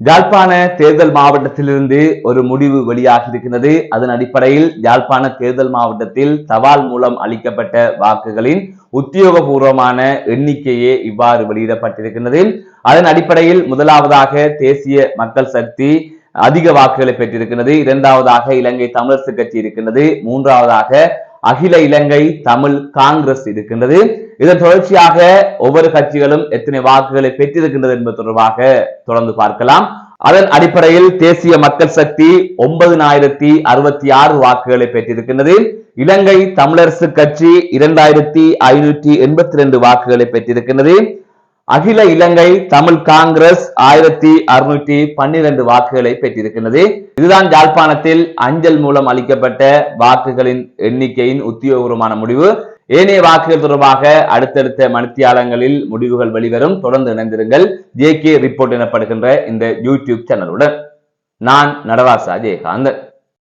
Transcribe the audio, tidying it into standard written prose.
யாழ்ப்பாண தேர்தல் மாவட்டத்திலிருந்து ஒரு முடிவு வெளியாகி இருக்கிறது. அதன் அடிப்படையில் யாழ்ப்பாண தேர்தல் மாவட்டத்தில் தபால் மூலம் அளிக்கப்பட்ட வாக்குகளின் உத்தியோகபூர்வமான எண்ணிக்கையே இவ்வாறு வெளியிடப்பட்டிருக்கிறது. அதன் அடிப்படையில் முதலாவதாக தேசிய மக்கள் சக்தி அதிக வாக்குகளை பெற்றிருக்கிறது. இரண்டாவதாக இலங்கை தமிழரசு கட்சி இருக்கின்றது. மூன்றாவதாக அகில இலங்கை தமிழ் காங்கிரஸ் இருக்கின்றது. இதன் தொடர்ச்சியாக ஒவ்வொரு கட்சிகளும் எத்தனை வாக்குகளை பெற்றிருக்கின்றது என்பது தொடர்பாக தொடர்ந்து பார்க்கலாம். அதன் அடிப்படையில் தேசிய மக்கள் சக்தி 9066 வாக்குகளை பெற்றிருக்கின்றது. இலங்கை தமிழரசு கட்சி 2582 வாக்குகளை பெற்றிருக்கின்றது. அகில இலங்கை தமிழ் காங்கிரஸ் 1612 வாக்குகளை பெற்றிருக்கின்றது. இதுதான் யாழ்ப்பாணத்தில் அஞ்சல் மூலம் அளிக்கப்பட்ட வாக்குகளின் எண்ணிக்கையின் உத்தியோகபூர்வமான முடிவு. ஏனைய வாக்குகள் தொடர்பாக அடுத்தடுத்த மணித்தியாலங்களில் முடிவுகள் வெளிவரும். தொடர்ந்து இணைந்திருங்கள் JK ரிப்போர்ட் எனப்படுகின்ற இந்த யூடியூப் சேனலுடன். நான் நடராசா ஜெயகாந்தன்.